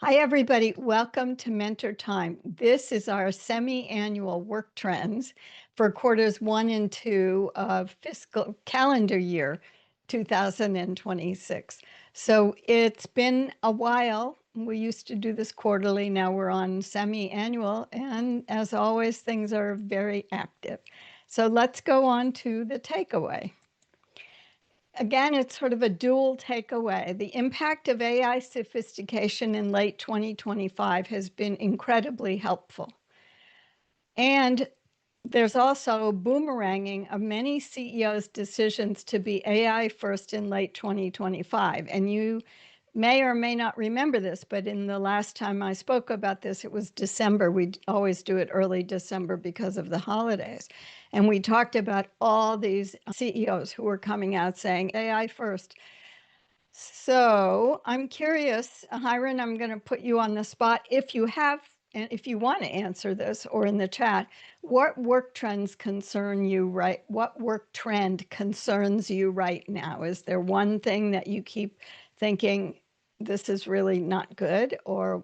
Hi, everybody. Welcome to Mentor Time. This is our semi-annual work trends for quarters 1 and 2 of fiscal calendar year 2026. So it's been a while. We used to do this quarterly. Now we're on semi-annual. And as always, things are very active. So let's go on to the takeaway. Again, it's sort of a dual takeaway. The impact of AI sophistication in late 2025 has been incredibly helpful. And there's also boomeranging of many CEOs' decisions to be AI first in late 2025. And you may or may not remember this, but in the last time I spoke about this, it was December. We always do it early December because of the holidays. And we talked about all these CEOs who were coming out saying AI first. So I'm curious, Hiron, I'm going to put you on the spot. If you have, and if you want to answer this or in the chat, what work trends concern you right? What work trend concerns you right now? Is there one thing that you keep thinking this is really not good, or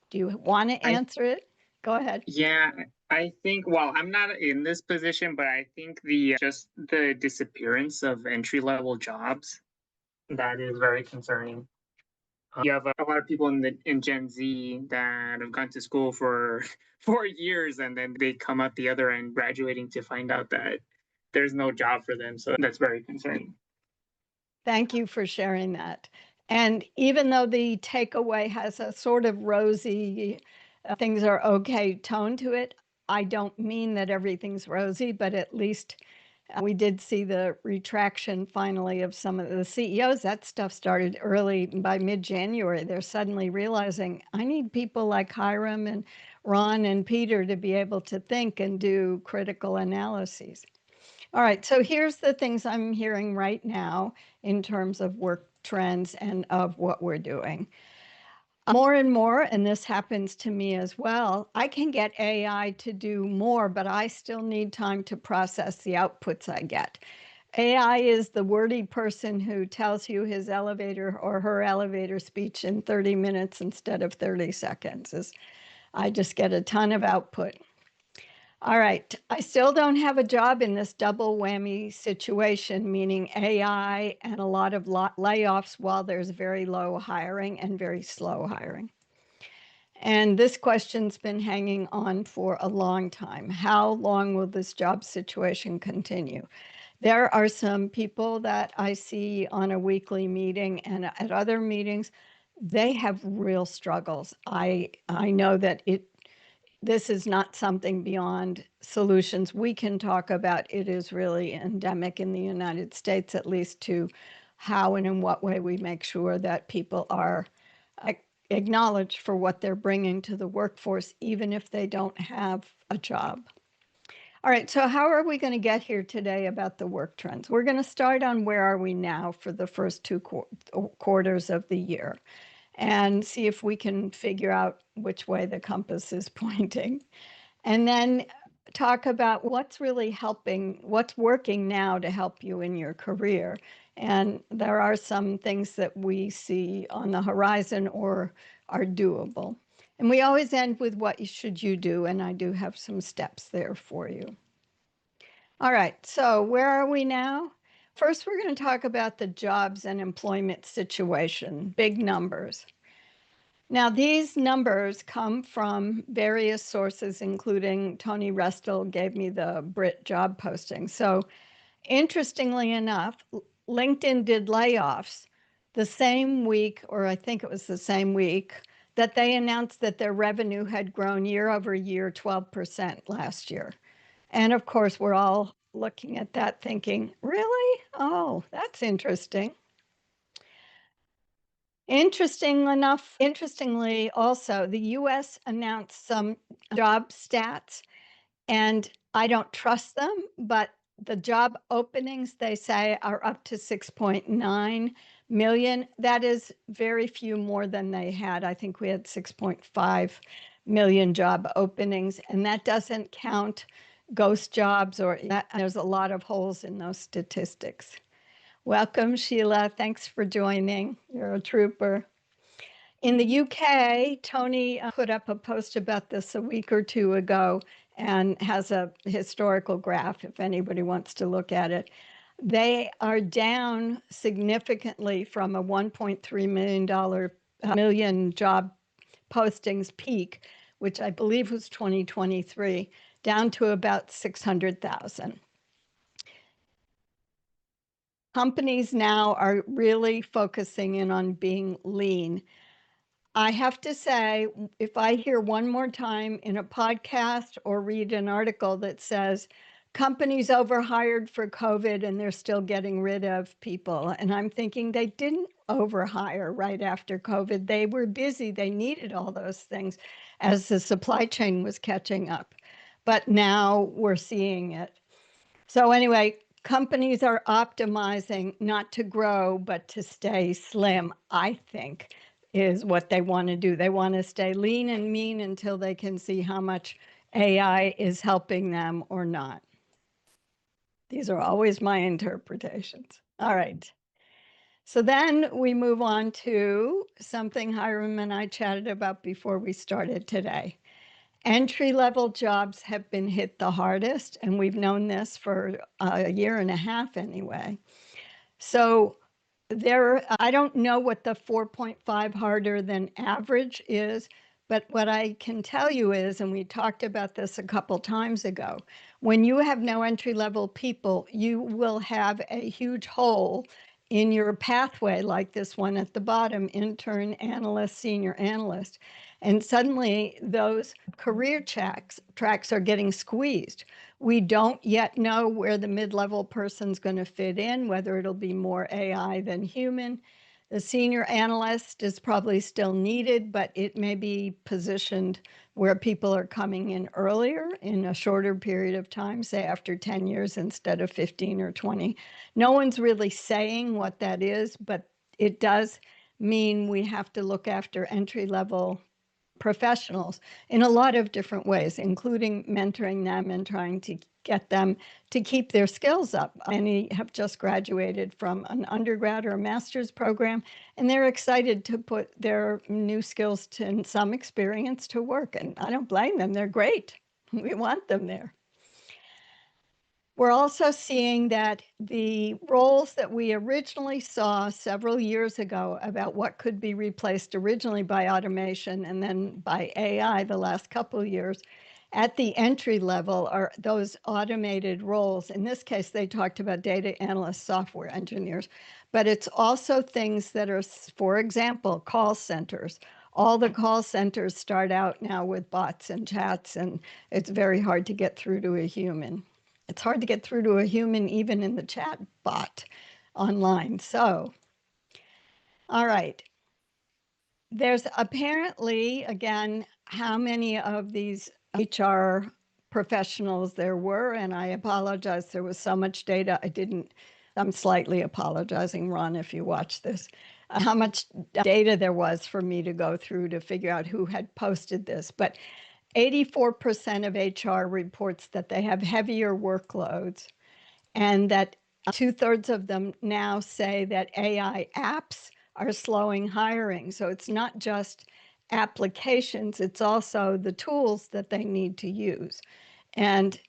do you want to I answer it? Go ahead. yeah, I think well, I'm not in this position, but I think the just the disappearance of entry-level jobs, that is very concerning. You have a lot of people in Gen Z that have gone to school for 4 years and then they come out the other end graduating to find out that there's no job for them. So that's very concerning. Thank you for sharing that. And even though the takeaway has a sort of rosy, things are okay tone to it, I don't mean that everything's rosy, but at least we did see the retraction finally of some of the CEOs. That stuff started early. By mid-January, they're suddenly realizing I need people like Hiram and Ron and Peter to be able to think and do critical analyses. All right, so here's the things I'm hearing right now in terms of work trends and of what we're doing. More and more, and this happens to me as well, I can get AI to do more, but I still need time to process the outputs I get. AI is the wordy person who tells you his elevator or her elevator speech in 30 minutes instead of 30 seconds. I just get a ton of output. All right. I still don't have a job in this double whammy situation, meaning AI and a lot of layoffs while there's very low hiring and very slow hiring. And this question's been hanging on for a long time. How long will this job situation continue? There are some people that I see on a weekly meeting and at other meetings, they have real struggles. I know that this is not something beyond solutions we can talk about. It is really endemic in the United States, at least, to how and in what way we make sure that people are acknowledged for what they're bringing to the workforce, even if they don't have a job. All right, so how are we going to get here today about the work trends? We're going to start on where are we now for the first two quarters of the year and see if we can figure out which way the compass is pointing. And then talk about what's really helping, what's working now to help you in your career. And there are some things that we see on the horizon or are doable. And we always end with what should you do, and I do have some steps there for you. All right, so where are we now? First, we're going to talk about the jobs and employment situation, big numbers. Now, these numbers come from various sources, including Tony Restel gave me the Brit job posting. So, interestingly enough, LinkedIn did layoffs the same week, or I think it was the same week, that they announced that their revenue had grown year over year 12% last year. And of course, we're all looking at that thinking, really? Oh, that's interesting. Interestingly, also, the US announced some job stats, and I don't trust them, but the job openings they say are up to 6.9 million. That is very few more than they had. I think we had 6.5 million job openings, and that doesn't count ghost jobs, or there's a lot of holes in those statistics. Welcome, Sheila. Thanks for joining. You're a trooper. In the UK, Tony put up a post about this a week or two ago and has a historical graph if anybody wants to look at it. They are down significantly from a $1.3 million job postings peak, which I believe was 2023, down to about 600,000. Companies now are really focusing in on being lean. I have to say, if I hear one more time in a podcast or read an article that says companies overhired for COVID and they're still getting rid of people, and I'm thinking they didn't overhire right after COVID. They were busy. They needed all those things as the supply chain was catching up. But now we're seeing it. So anyway, companies are optimizing not to grow, but to stay slim, I think, is what they want to do. They want to stay lean and mean until they can see how much AI is helping them or not. These are always my interpretations. All right. So then we move on to something Hiram and I chatted about before we started today. Entry-level jobs have been hit the hardest, and we've known this for a year and a half anyway. So I don't know what the 4.5 harder than average is, but what I can tell you is, and we talked about this a couple times ago, when you have no entry-level people, you will have a huge hole in your pathway, like this one at the bottom, intern, analyst, senior analyst. And suddenly those career tracks are getting squeezed. We don't yet know where the mid-level person's going to fit in, whether it'll be more AI than human. The senior analyst is probably still needed, but it may be positioned where people are coming in earlier in a shorter period of time, say after 10 years instead of 15 or 20. No one's really saying what that is, but it does mean we have to look after entry-level professionals in a lot of different ways, including mentoring them and trying to get them to keep their skills up. Many have just graduated from an undergrad or a master's program, and they're excited to put their new skills and some experience to work. And I don't blame them. They're great. We want them there. We're also seeing that the roles that we originally saw several years ago about what could be replaced originally by automation and then by AI the last couple of years, at the entry level are those automated roles. In this case, they talked about data analysts, software engineers, but it's also things that are, for example, call centers. All the call centers start out now with bots and chats, and it's very hard to get through to a human. It's hard to get through to a human even in the chat bot online. So, all right. There's apparently, again, how many of these HR professionals there were, and I apologize, there was so much data I'm slightly apologizing, Ron, if you watch this, how much data there was for me to go through to figure out who had posted this. But 84% of HR reports that they have heavier workloads, and that 2/3 of them now say that AI apps are slowing hiring. So it's not just applications, it's also the tools that they need to use. And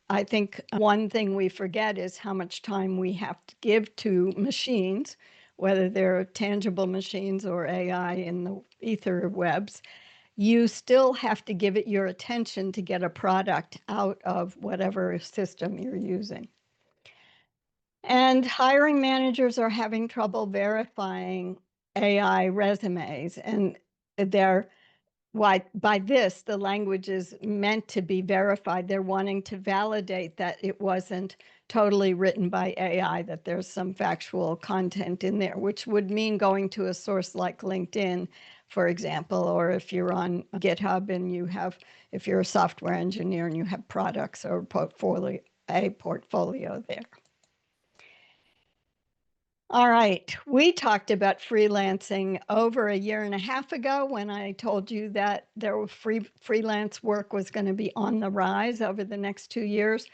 I think one thing we forget is how much time we have to give to machines, whether they're tangible machines or AI in the ether webs. You still have to give it your attention to get a product out of whatever system you're using. And hiring managers are having trouble verifying AI resumes, and by this, the language is meant to be verified. They're wanting to validate that it wasn't totally written by AI, that there's some factual content in there, which would mean going to a source like LinkedIn, for example, or if you're on GitHub and if you're a software engineer and you have products or a portfolio there. All right, we talked about freelancing over a year and a half ago when I told you that freelance work was going to be on the rise over the next 2 years.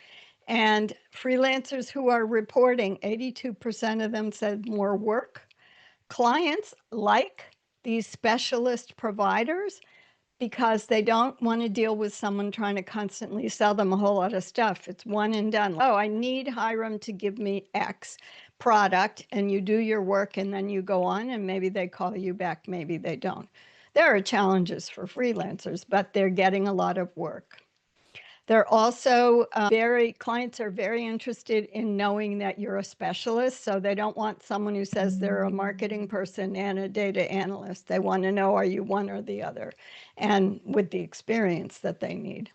And freelancers who are reporting, 82% of them said more work. Clients like these specialist providers because they don't want to deal with someone trying to constantly sell them a whole lot of stuff. It's one and done. Oh, I need Hiram to give me X product, and you do your work and then you go on, and maybe they call you back, maybe they don't. There are challenges for freelancers, but they're getting a lot of work. They're also clients are very interested in knowing that you're a specialist. So they don't want someone who says they're a marketing person and a data analyst. They want to know, are you one or the other? And with the experience that they need.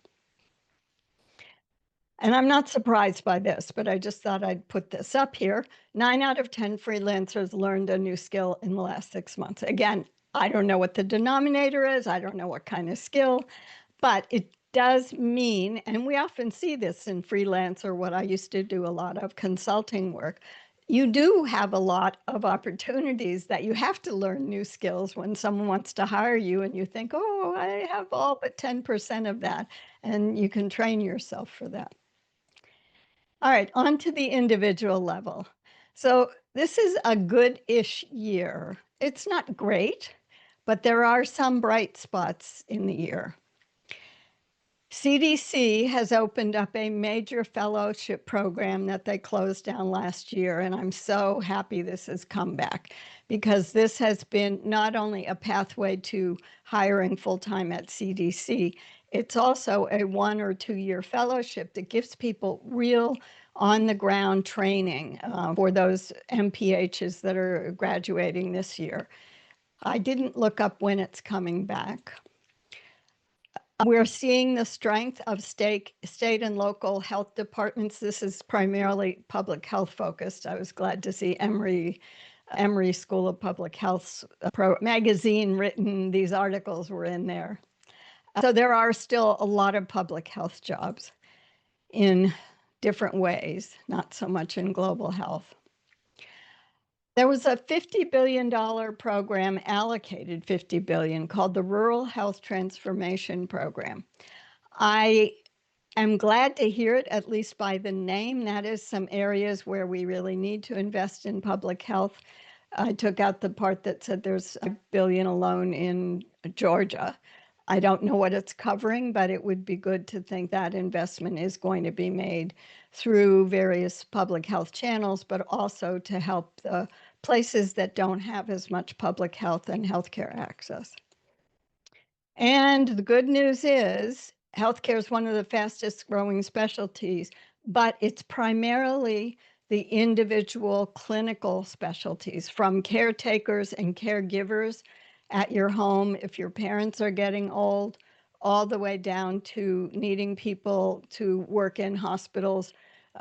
And I'm not surprised by this, but I just thought I'd put this up here. 9 out of 10 freelancers learned a new skill in the last 6 months. Again, I don't know what the denominator is. I don't know what kind of skill, but it does mean, and we often see this in freelance or what I used to do a lot of consulting work, you do have a lot of opportunities that you have to learn new skills when someone wants to hire you and you think, oh, I have all but 10% of that, and you can train yourself for that. All right, on to the individual level. So this is a good-ish year. It's not great, but there are some bright spots in the year. CDC has opened up a major fellowship program that they closed down last year, and I'm so happy this has come back because this has been not only a pathway to hiring full-time at CDC, it's also a 1 or 2 year fellowship that gives people real on-the-ground training for those MPHs that are graduating this year. I didn't look up when it's coming back. We're seeing the strength of state and local health departments. This is primarily public health focused. I was glad to see Emory School of Public Health's magazine written. These articles were in there. So there are still a lot of public health jobs in different ways, not so much in global health. There was a $50 billion program allocated, $50 billion, called the Rural Health Transformation Program. I am glad to hear it, at least by the name. That is some areas where we really need to invest in public health. I took out the part that said there's $1 billion alone in Georgia. I don't know what it's covering, but it would be good to think that investment is going to be made through various public health channels, but also to help the places that don't have as much public health and healthcare access. And the good news is healthcare is one of the fastest growing specialties, but it's primarily the individual clinical specialties, from caretakers and caregivers at your home if your parents are getting old, all the way down to needing people to work in hospitals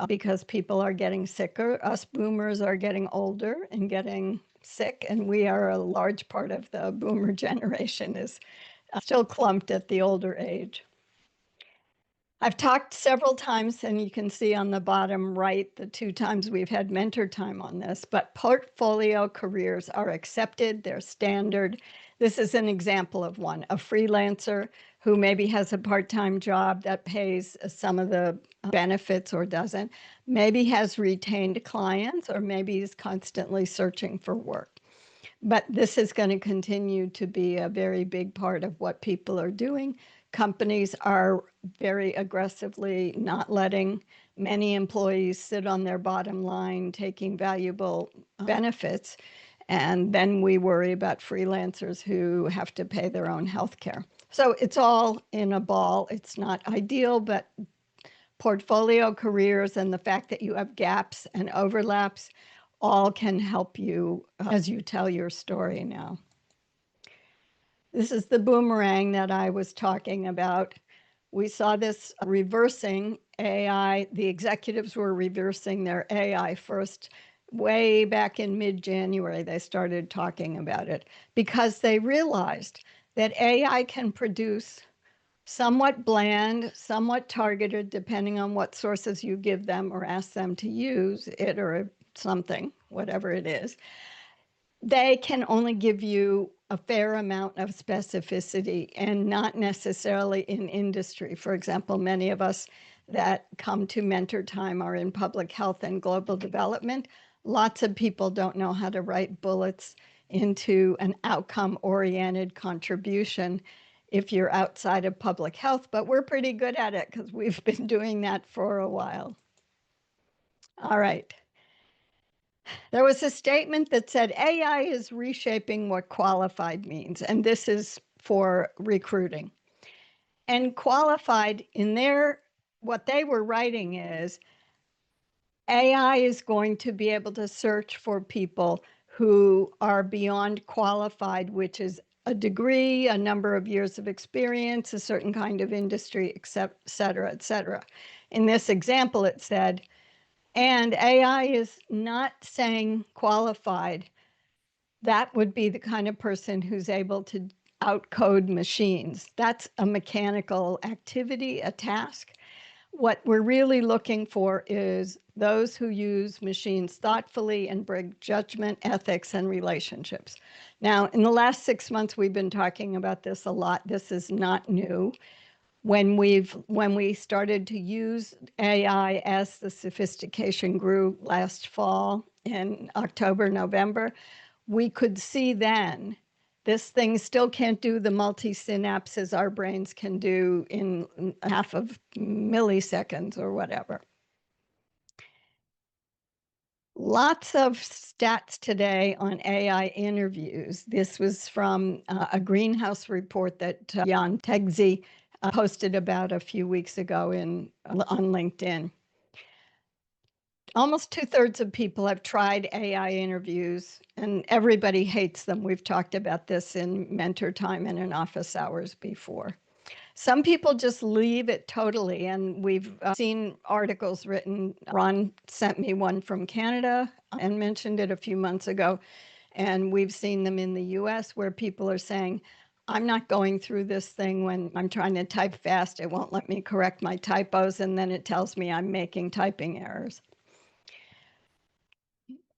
because people are getting sicker. Us boomers are getting older and getting sick, and we are a large part of the boomer generation is still clumped at the older age. I've talked several times, and you can see on the bottom right the 2 times we've had MentorTime on this, but portfolio careers are accepted, they're standard. This is an example of one, a freelancer who maybe has a part-time job that pays some of the benefits or doesn't, maybe has retained clients, or maybe is constantly searching for work. But this is going to continue to be a very big part of what people are doing. Companies are very aggressively not letting many employees sit on their bottom line, taking valuable benefits. And then we worry about freelancers who have to pay their own health care. So it's all in a ball. It's not ideal, but portfolio careers and the fact that you have gaps and overlaps all can help you as you tell your story now. This is the boomerang that I was talking about. We saw this reversing AI. The executives were reversing their AI first. Way back in mid-January, they started talking about it because they realized that AI can produce somewhat bland, somewhat targeted, depending on what sources you give them or ask them to use it or something, whatever it is. They can only give you a fair amount of specificity and not necessarily in industry. For example, many of us that come to MentorTime are in public health and global development. Lots of people don't know how to write bullets into an outcome-oriented contribution if you're outside of public health, but we're pretty good at it because we've been doing that for a while. All right. There was a statement that said AI is reshaping what qualified means, and this is for recruiting. And qualified in what they were writing is AI is going to be able to search for people who are beyond qualified, which is a degree, a number of years of experience, a certain kind of industry, et cetera, et cetera. In this example, it said, and AI is not saying qualified. That would be the kind of person who's able to outcode machines. That's a mechanical activity, a task. What we're really looking for is those who use machines thoughtfully and bring judgment, ethics, and relationships. Now, in the last 6 months, we've been talking about this a lot. This is not new. When we started to use AI as the sophistication grew last fall in October, November, we could see then this thing still can't do the multi-synapses our brains can do in half of milliseconds or whatever. Lots of stats today on AI interviews. This was from a greenhouse report that Jan Tegzi posted about a few weeks ago on LinkedIn. Almost 2/3 of people have tried AI interviews, and everybody hates them. We've talked about this in MentorTime and in office hours before. Some people just leave it totally, and we've seen articles written. Ron sent me one from Canada and mentioned it a few months ago, and we've seen them in the US where people are saying, I'm not going through this thing when I'm trying to type fast. It won't let me correct my typos, and then it tells me I'm making typing errors.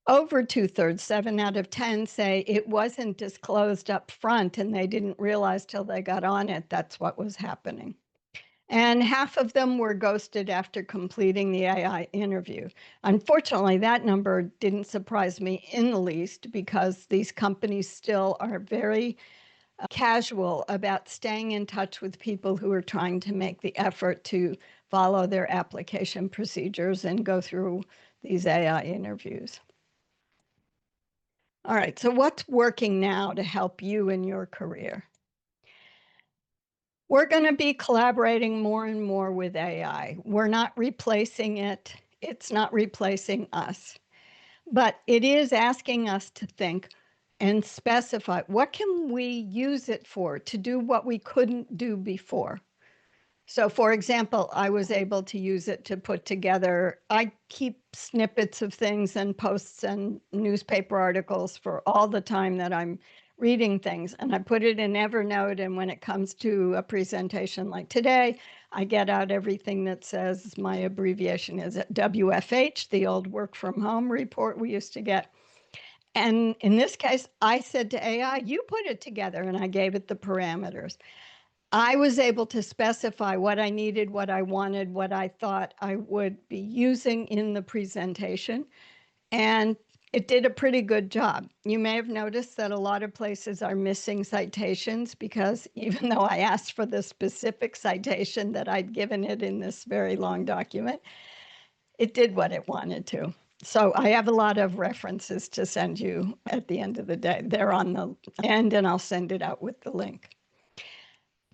Over 2/3, 7 out of 10, say it wasn't disclosed up front and they didn't realize till they got on it that's what was happening. And half of them were ghosted after completing the AI interview. Unfortunately, that number didn't surprise me in the least because these companies still are very casual about staying in touch with people who are trying to make the effort to follow their application procedures and go through these AI interviews. All right, so what's working now to help you in your career? We're going to be collaborating more and more with AI. We're not replacing it. It's not replacing us. But it is asking us to think and specify what can we use it for to do what we couldn't do before. So, for example, I was able to use it to put together, I keep snippets of things and posts and newspaper articles for all the time that I'm reading things. And I put it in Evernote. And when it comes to a presentation like today, I get out everything that says my abbreviation is WFH, the old work from home report we used to get. And in this case, I said to AI, you put it together, and I gave it the parameters. I was able to specify what I needed, what I wanted, what I thought I would be using in the presentation, and it did a pretty good job. You may have noticed that a lot of places are missing citations because even though I asked for the specific citation that I'd given it in this very long document, it did what it wanted to. So I have a lot of references to send you at the end of the day. They're on the end, and I'll send it out with the link.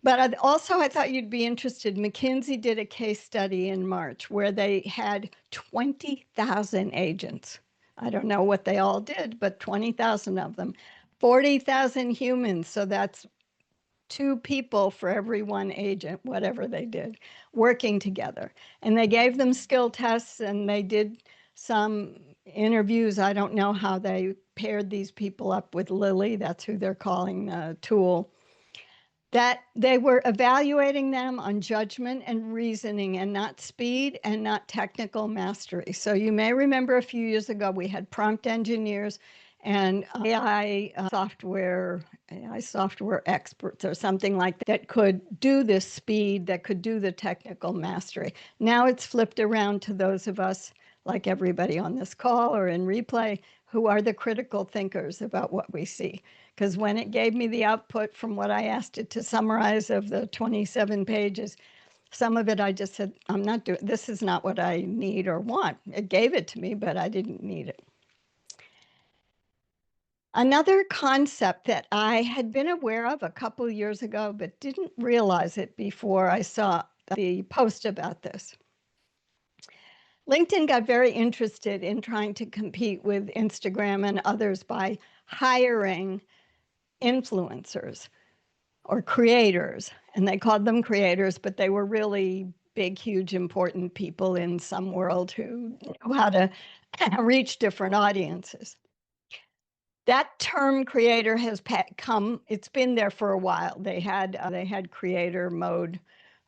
But I thought you'd be interested. McKinsey did a case study in March where they had 20,000 agents. I don't know what they all did, but 20,000 of them. 40,000 humans, so that's 2 people for every 1 agent, whatever they did, working together. And they gave them skill tests, and they did some interviews. I don't know how they paired these people up with Lily. That's who they're calling the tool. That they were evaluating them on judgment and reasoning and not speed and not technical mastery. So you may remember a few years ago, we had prompt engineers and AI software experts or something like that could do this speed, that could do the technical mastery. Now it's flipped around to those of us, like everybody on this call or in replay, who are the critical thinkers about what we see. Because when it gave me the output from what I asked it to summarize of the 27 pages, some of it I just said, I'm not doing, this is not what I need or want. It gave it to me, but I didn't need it. Another concept that I had been aware of a couple years ago, but didn't realize it before I saw the post about this. LinkedIn got very interested in trying to compete with Instagram and others by hiring influencers or creators. And they called them creators, but they were really big, huge, important people in some world who knew how to reach different audiences. That term creator has come, it's been there for a while. They had creator mode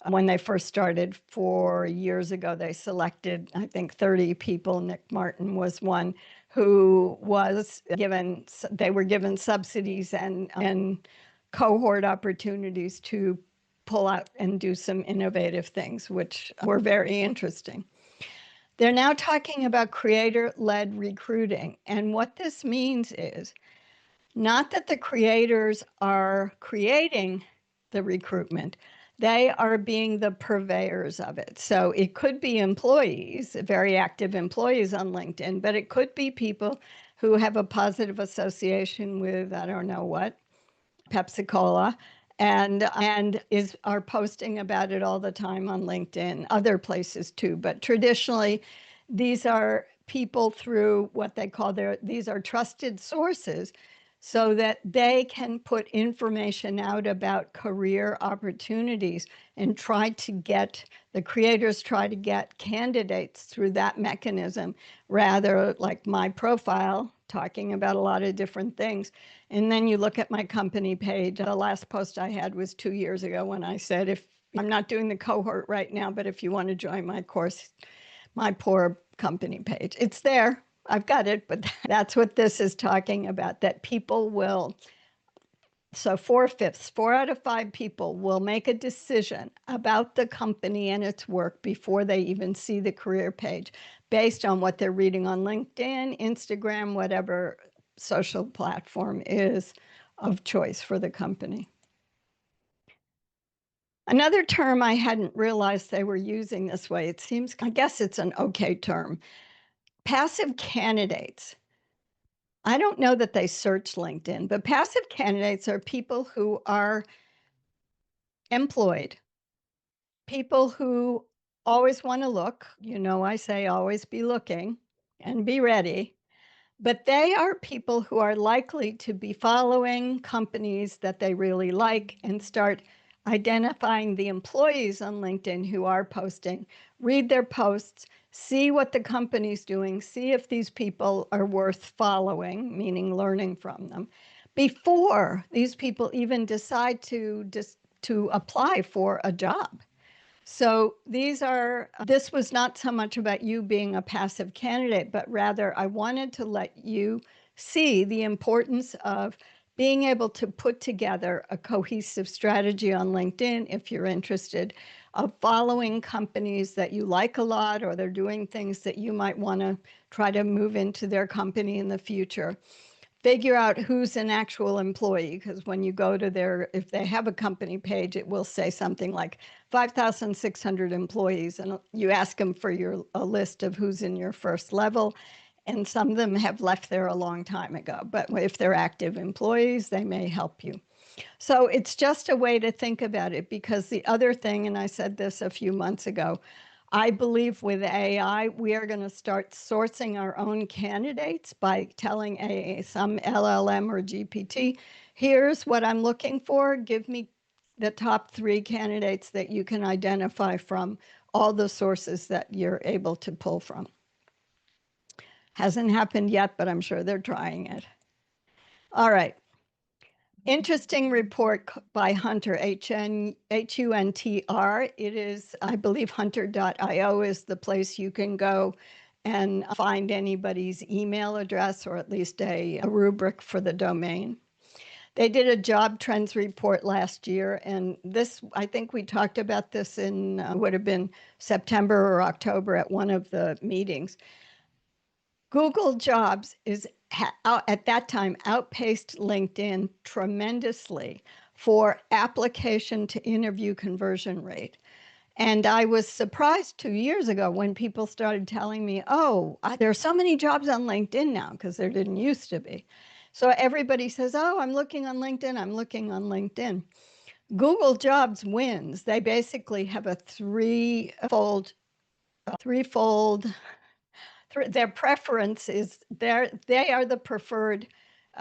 when they first started 4 years ago. They selected, I think, 30 people. Nick Martin was one who was given, they were given subsidies and cohort opportunities to pull out and do some innovative things, which were very interesting. They're now talking about creator-led recruiting. And what this means is not that the creators are creating the recruitment, they are being the purveyors of it. So it could be employees, very active employees on LinkedIn, but it could be people who have a positive association with, I don't know what, Pepsi Cola, and are posting about it all the time on LinkedIn, other places too. But traditionally, these are people through what they call these are trusted sources, so that they can put information out about career opportunities and the creators try to get candidates through that mechanism, rather like my profile talking about a lot of different things. And then you look at my company page. The last post I had was 2 years ago when I said, if I'm not doing the cohort right now, but if you want to join my course, my poor company page, it's there. I've got it, but that's what this is talking about, that people will. So 4/5, 4 out of 5 people will make a decision about the company and its work before they even see the career page, based on what they're reading on LinkedIn, Instagram, whatever social platform is of choice for the company. Another term I hadn't realized they were using this way, it seems, I guess it's an okay term, passive candidates. I don't know that they search LinkedIn, but passive candidates are people who are employed, people who always want to look. I say always be looking and be ready. But they are people who are likely to be following companies that they really like and start identifying the employees on LinkedIn who are posting, read their posts, see what the company's doing, see if these people are worth following, meaning learning from them, before these people even decide to apply for a job. So this was not so much about you being a passive candidate, but rather I wanted to let you see the importance of being able to put together a cohesive strategy on LinkedIn, if you're interested, of following companies that you like a lot, or they're doing things that you might want to try to move into their company in the future. Figure out who's an actual employee, because when you go to if they have a company page, it will say something like 5,600 employees, and you ask them for a list of who's in your first level, and some of them have left there a long time ago. But if they're active employees, they may help you. So it's just a way to think about it, because the other thing, and I said this a few months ago, I believe with AI, we are going to start sourcing our own candidates by telling some LLM or GPT, here's what I'm looking for. Give me the top 3 candidates that you can identify from all the sources that you're able to pull from. Hasn't happened yet, but I'm sure they're trying it. All right. Interesting report by Hunter, Huntr. It is, I believe, hunter.io is the place you can go and find anybody's email address, or at least a rubric for the domain. They did a job trends report last year, and I think we talked about this would have been September or October at one of the meetings. Google Jobs at that time outpaced LinkedIn tremendously for application to interview conversion rate. And I was surprised 2 years ago when people started telling me, oh, there are so many jobs on LinkedIn now, because there didn't used to be. So everybody says, oh, I'm looking on LinkedIn, I'm looking on LinkedIn. Google Jobs wins. They basically have a threefold, their preference is they are the preferred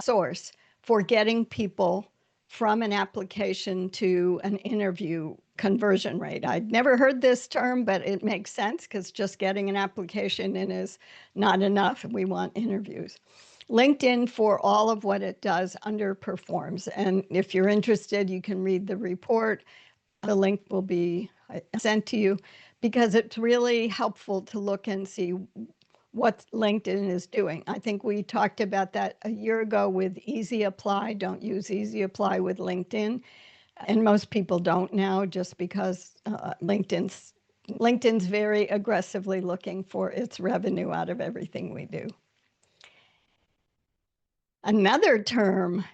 source for getting people from an application to an interview conversion rate. I'd never heard this term, but it makes sense because just getting an application in is not enough. We want interviews. LinkedIn, for all of what it does, underperforms. And if you're interested, you can read the report. The link will be sent to you because it's really helpful to look and see what LinkedIn is doing. I think we talked about that a year ago with Easy Apply. Don't use Easy Apply with LinkedIn. And most people don't now just because LinkedIn's very aggressively looking for its revenue out of everything we do. Another term,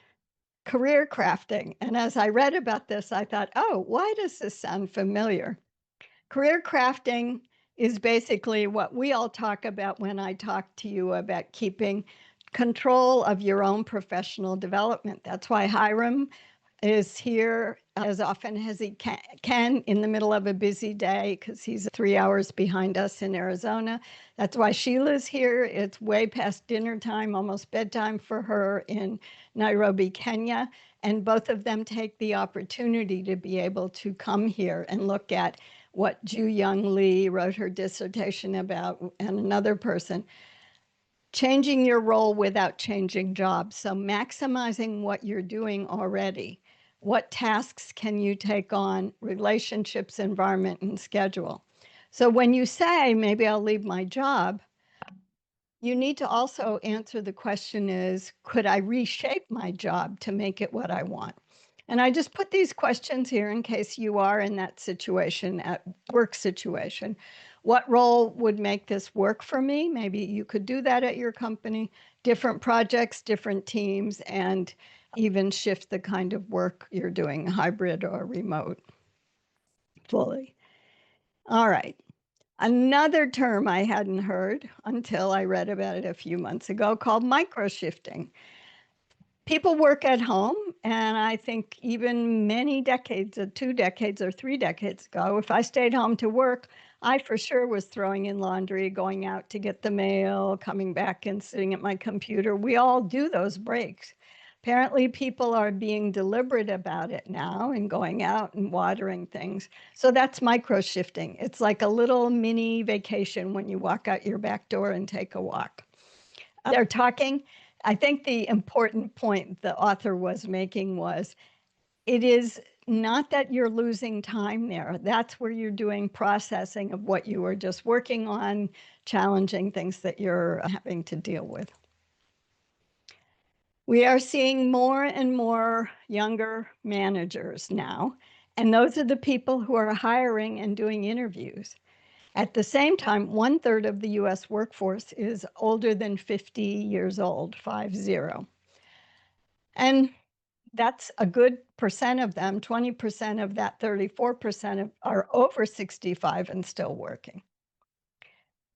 career crafting. And as I read about this, I thought, oh, why does this sound familiar? Career crafting is basically what we all talk about when I talk to you about keeping control of your own professional development. That's why Hiram is here as often as he can in the middle of a busy day because he's 3 hours behind us in Arizona. That's why Sheila's here. It's way past dinner time, almost bedtime for her in Nairobi, Kenya. And both of them take the opportunity to be able to come here and look at what Ju Young Lee wrote her dissertation about, and another person. Changing your role without changing jobs. So maximizing what you're doing already. What tasks can you take on? Relationships, environment, and schedule. So when you say, maybe I'll leave my job, you need to also answer the question is, could I reshape my job to make it what I want? And I just put these questions here in case you are in that situation, at work situation. What role would make this work for me? Maybe you could do that at your company, different projects, different teams, and even shift the kind of work you're doing, hybrid or remote, fully. All right. Another term I hadn't heard until I read about it a few months ago called microshifting. People work at home, and I think even many decades, 2 decades or 3 decades ago, if I stayed home to work, I for sure was throwing in laundry, going out to get the mail, coming back and sitting at my computer. We all do those breaks. Apparently, people are being deliberate about it now and going out and watering things. So that's micro shifting. It's like a little mini vacation when you walk out your back door and take a walk. They're talking. I think the important point the author was making was it is not that you're losing time there. That's where you're doing processing of what you were just working on, challenging things that you're having to deal with. We are seeing more and more younger managers now, and those are the people who are hiring and doing interviews. At the same time, 1/3 of the US workforce is older than 50 years old, 50. And that's a good percent of them. 20% of that 34% are over 65 and still working.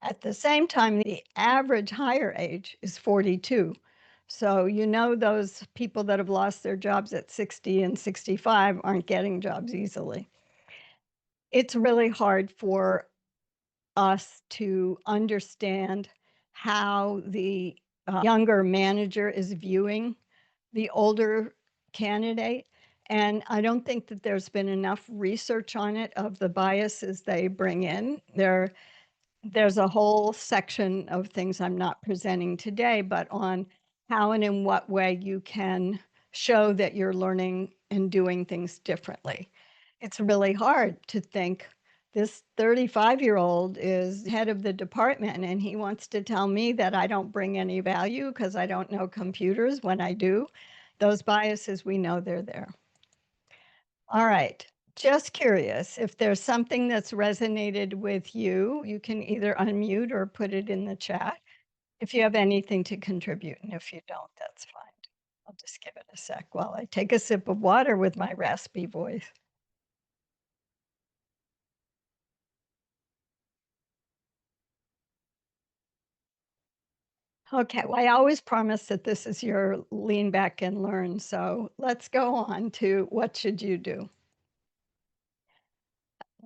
At the same time, the average hire age is 42. So you know those people that have lost their jobs at 60 and 65 aren't getting jobs easily. It's really hard for us to understand how the younger manager is viewing the older candidate. And I don't think that there's been enough research on it of the biases they bring in. There's a whole section of things I'm not presenting today, but on how and in what way you can show that you're learning and doing things differently. It's really hard to think this 35-year-old is head of the department and he wants to tell me that I don't bring any value because I don't know computers when I do. Those biases, we know they're there. All right. Just curious, if there's something that's resonated with you, you can either unmute or put it in the chat. if you have anything to contribute. And if you don't, that's fine. I'll just give it a sec while I take a sip of water with my raspy voice. Okay, well, I always promise that this is your lean back and learn. So let's go on to what should you do?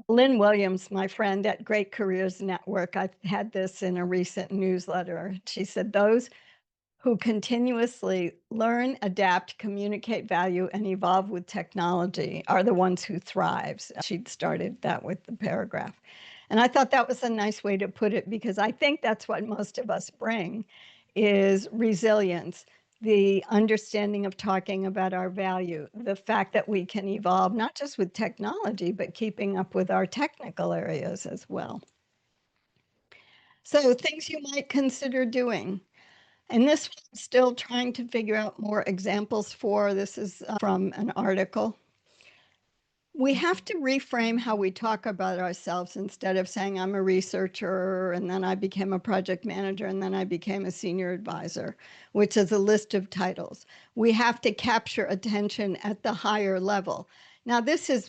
Lynn Williams, my friend at Great Careers Network, I had this in a recent newsletter. She said, those who continuously learn, adapt, communicate value, and evolve with technology are the ones who thrive. She'd started that with the paragraph. And I thought that was a nice way to put it because I think that's what most of us bring is resilience, the understanding of talking about our value, the fact that we can evolve not just with technology, but keeping up with our technical areas as well. So things you might consider doing. And this I'm still trying to figure out more examples for. This is from an article. We have to reframe how we talk about ourselves instead of saying, I'm a researcher, and then I became a project manager, and then I became a senior advisor, which is a list of titles. We have to capture attention at the higher level. Now, this is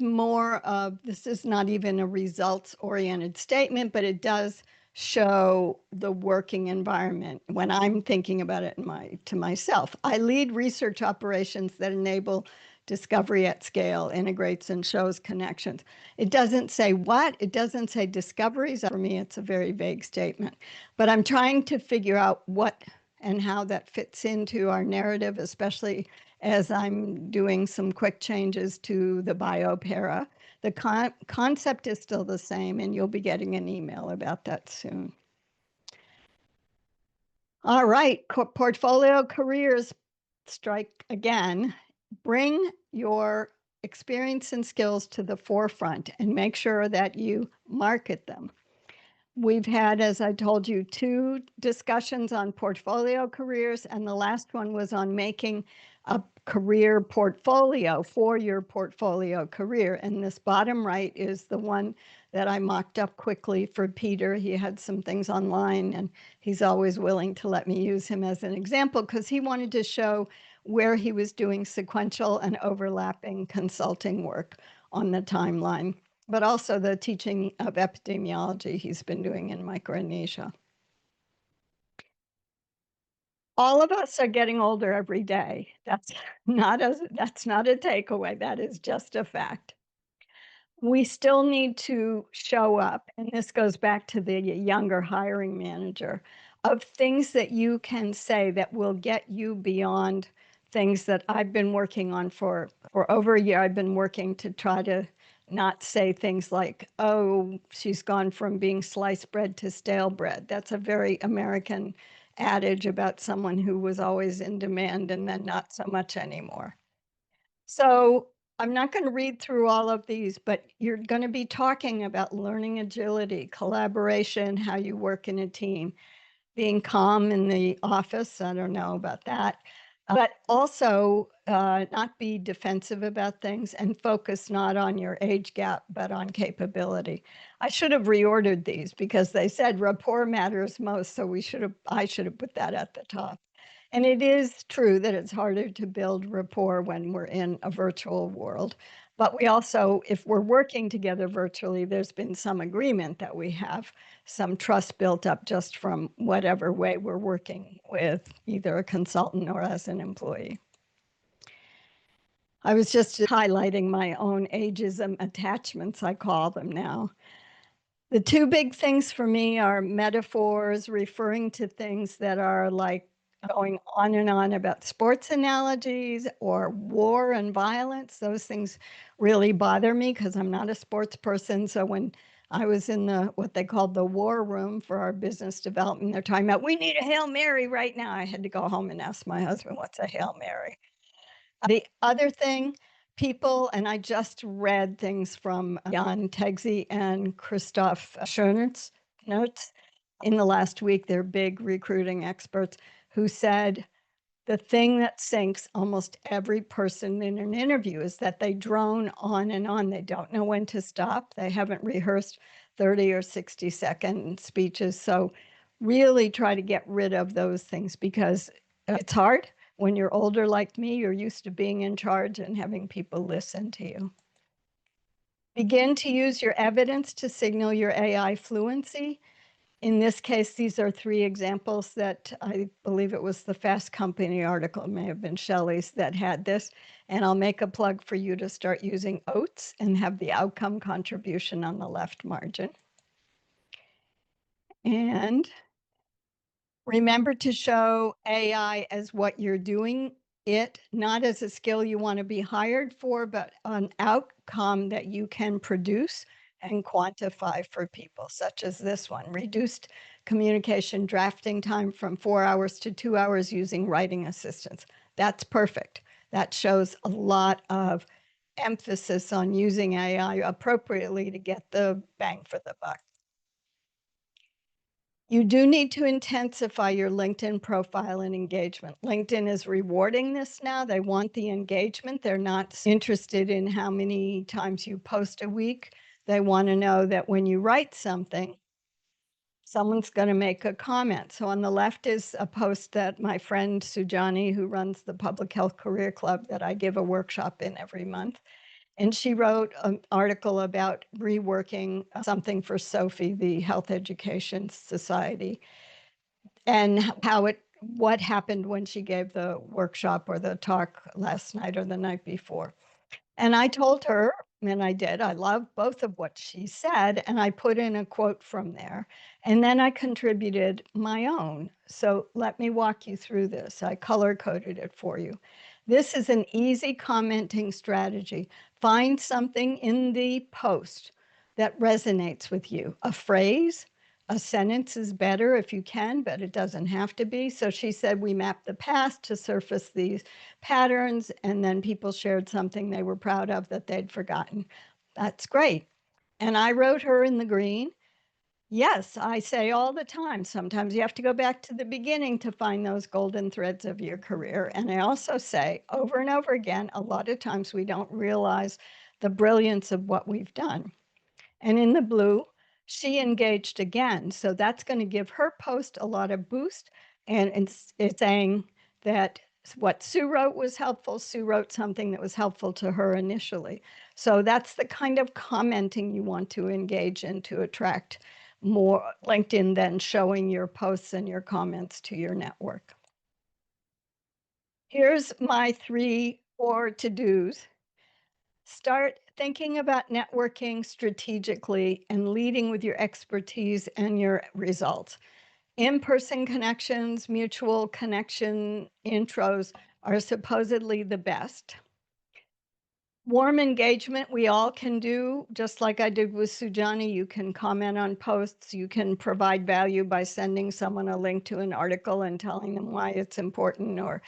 this is not even a results-oriented statement, but it does show the working environment when I'm thinking about it to myself. I lead research operations that enable discovery at scale, integrates and shows connections. It doesn't say what, it doesn't say discoveries. For me, it's a very vague statement. But I'm trying to figure out what and how that fits into our narrative, especially as I'm doing some quick changes to the bio para. The concept is still the same, and you'll be getting an email about that soon. All right, portfolio careers strike again. Bring your experience and skills to the forefront and make sure that you market them. We've had, as I told you, 2 discussions on portfolio careers, and the last one was on making a career portfolio for your portfolio career. And this bottom right is the one that I mocked up quickly for Peter. He had some things online, and he's always willing to let me use him as an example because he wanted to show where he was doing sequential and overlapping consulting work on the timeline, but also the teaching of epidemiology he's been doing in Micronesia. All of us are getting older every day. That's not a takeaway. That is just a fact. We still need to show up, and this goes back to the younger hiring manager, of things that you can say that will get you beyond things that I've been working on for over a year. I've been working to try to not say things like, oh, she's gone from being sliced bread to stale bread. That's a very American adage about someone who was always in demand and then not so much anymore. So I'm not going to read through all of these, but you're going to be talking about learning agility, collaboration, how you work in a team, being calm in the office. I don't know about that. But also not be defensive about things and focus not on your age gap, but on capability. I should have reordered these because they said rapport matters most. So I should have put that at the top. And it is true that it's harder to build rapport when we're in a virtual world. But we also, if we're working together virtually, there's been some agreement that we have some trust built up just from whatever way we're working with either a consultant or as an employee. I was just highlighting my own ageism attachments, I call them now. The 2 big things for me are metaphors, referring to things that are like going on and on about sports analogies or war and violence. Those things really bother me because I'm not a sports person. So when I was in what they called the war room for our business development, they're talking about, we need a Hail Mary right now. I had to go home and ask my husband, what's a Hail Mary? The other thing, people, and I just read things from Jan Tegzi and Christoph Schonert's notes in the last week. They're big recruiting experts who said the thing that sinks almost every person in an interview is that they drone on and on. They don't know when to stop. They haven't rehearsed 30 or 60-second speeches. So really try to get rid of those things because it's hard. When you're older like me, you're used to being in charge and having people listen to you. Begin to use your evidence to signal your AI fluency. In this case, these are 3 examples that I believe it was the Fast Company article, it may have been Shelley's, that had this. And I'll make a plug for you to start using OATS and have the outcome contribution on the left margin. And remember to show AI as what you're doing it, not as a skill you want to be hired for, but an outcome that you can produce and quantify for people, such as this one: reduced communication drafting time from 4 hours to 2 hours using writing assistance. That's perfect. That shows a lot of emphasis on using AI appropriately to get the bang for the buck. You do need to intensify your LinkedIn profile and engagement. LinkedIn is rewarding this now. They want the engagement. They're not interested in how many times you post a week. They want to know that when you write something, someone's going to make a comment. So on the left is a post that my friend Sujani, who runs the Public Health Career Club that I give a workshop in every month, and she wrote an article about reworking something for Sophie, the Health Education Society, and what happened when she gave the workshop or the talk last night or the night before. And I told her, and I did, I love both of what she said, and I put in a quote from there. And then I contributed my own. So let me walk you through this. I color coded it for you. This is an easy commenting strategy. Find something in the post that resonates with you. A phrase, a sentence is better if you can, but it doesn't have to be. So she said, we mapped the past to surface these patterns, and then people shared something they were proud of that they'd forgotten. That's great. And I wrote her in the green. Yes, I say all the time, sometimes you have to go back to the beginning to find those golden threads of your career. And I also say over and over again, a lot of times we don't realize the brilliance of what we've done. And in the blue, she engaged again. So that's going to give her post a lot of boost. And it's saying that what Sue wrote was helpful. Sue wrote something that was helpful to her initially. So that's the kind of commenting you want to engage in to attract more LinkedIn than showing your posts and your comments to your network. Here's my 3 core to-dos. Start thinking about networking strategically and leading with your expertise and your results. In-person connections, mutual connection intros are supposedly the best. Warm engagement we all can do, just like I did with Sujani. You can comment on posts. You can provide value by sending someone a link to an article and telling them why it's important, or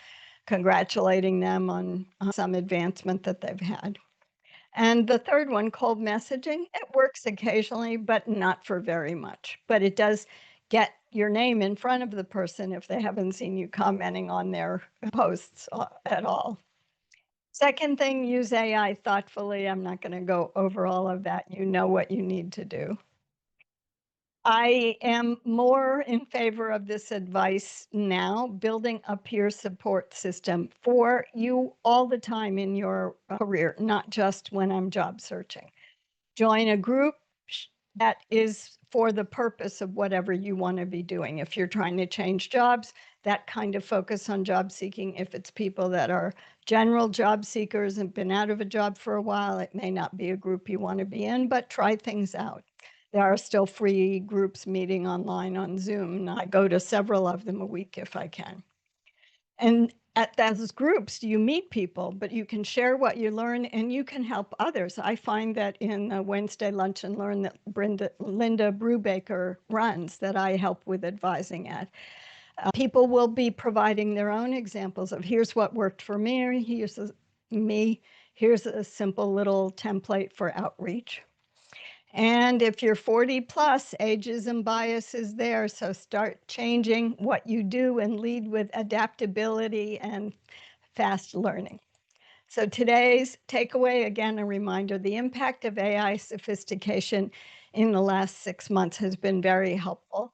congratulating them on some advancement that they've had. And the third one, cold messaging, it works occasionally, but not for very much. But it does get your name in front of the person if they haven't seen you commenting on their posts at all. Second thing, use AI thoughtfully. I'm not going to go over all of that. You know what you need to do. I am more in favor of this advice now, building a peer support system for you all the time in your career, not just when I'm job searching. Join a group that is for the purpose of whatever you want to be doing. If you're trying to change jobs, that kind of focus on job seeking. If it's people that are general job seekers and been out of a job for a while, it may not be a group you want to be in, but try things out. There are still free groups meeting online on Zoom, and I go to several of them a week if I can. And at those groups, you meet people, but you can share what you learn and you can help others. I find that in the Wednesday Lunch and Learn that Linda Brubaker runs, that I help with advising at, people will be providing their own examples of here's what worked for me, here's a simple little template for outreach. And if you're 40 plus, ageism bias is there. So start changing what you do and lead with adaptability and fast learning. So today's takeaway, again, a reminder, the impact of AI sophistication in the last 6 months has been very helpful.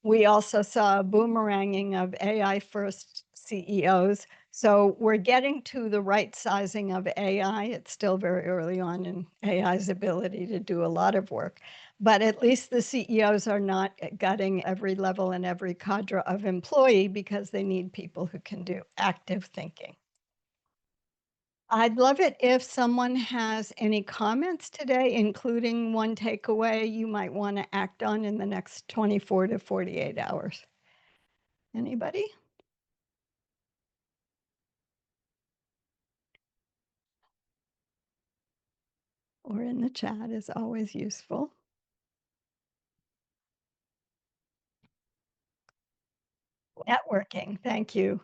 We also saw a boomeranging of AI first CEOs. So we're getting to the right sizing of AI. It's still very early on in AI's ability to do a lot of work, but at least the CEOs are not gutting every level and every cadre of employee because they need people who can do active thinking. I'd love it if someone has any comments today, including one takeaway you might want to act on in the next 24 to 48 hours. Anybody? Or in the chat is always useful. Networking, thank you,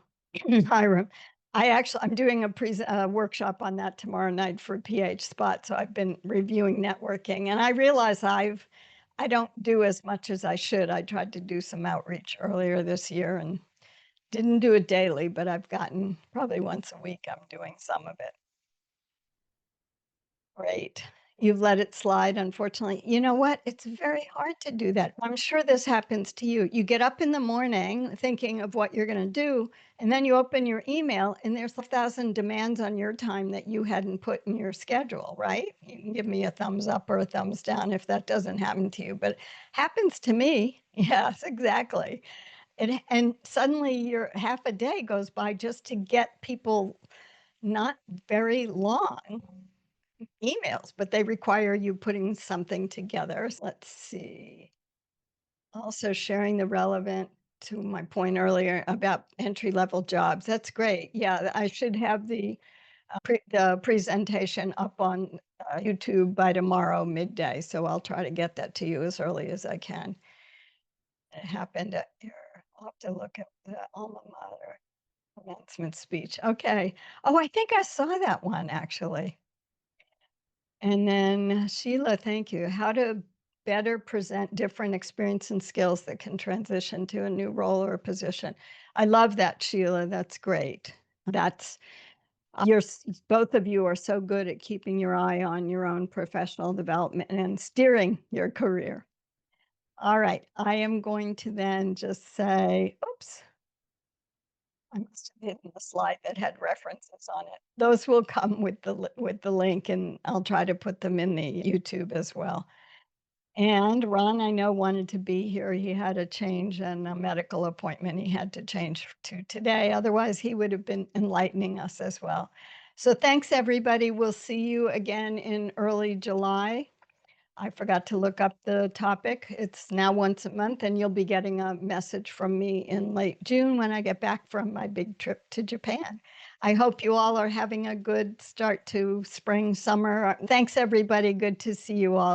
Hiram. I'm doing a workshop on that tomorrow night for PH Spot, so I've been reviewing networking, and I realize I don't do as much as I should. I tried to do some outreach earlier this year and didn't do it daily, but I've gotten probably once a week, I'm doing some of it. Great. You've let it slide, unfortunately. You know what? It's very hard to do that. I'm sure this happens to you. You get up in the morning thinking of what you're going to do, and then you open your email, and there's 1,000 demands on your time that you hadn't put in your schedule, right? You can give me a thumbs up or a thumbs down if that doesn't happen to you, but it happens to me. Yes, exactly. And suddenly your half a day goes by just to get people not very long emails, but they require you putting something together. Let's see. Also sharing the relevant to my point earlier about entry-level jobs. That's great. Yeah, I should have the presentation up on YouTube by tomorrow midday. So I'll try to get that to you as early as I can. It happened at I'll have to look at the alma mater commencement speech. Okay. Oh, I think I saw that one actually. And then Sheila, thank you. How to better present different experience and skills that can transition to a new role or position. I love that, Sheila. That's great. That's you're both of you are so good at keeping your eye on your own professional development and steering your career. All right, I am going to then just say, oops, I must have hidden the slide that had references on it. Those will come with the link, and I'll try to put them in the YouTube as well. And Ron, I know, wanted to be here. He had a change and a medical appointment he had to change to today. Otherwise, he would have been enlightening us as well. So thanks, everybody. We'll see you again in early July. I forgot to look up the topic. It's now once a month, and you'll be getting a message from me in late June when I get back from my big trip to Japan. I hope you all are having a good start to spring, summer. Thanks, everybody. Good to see you all.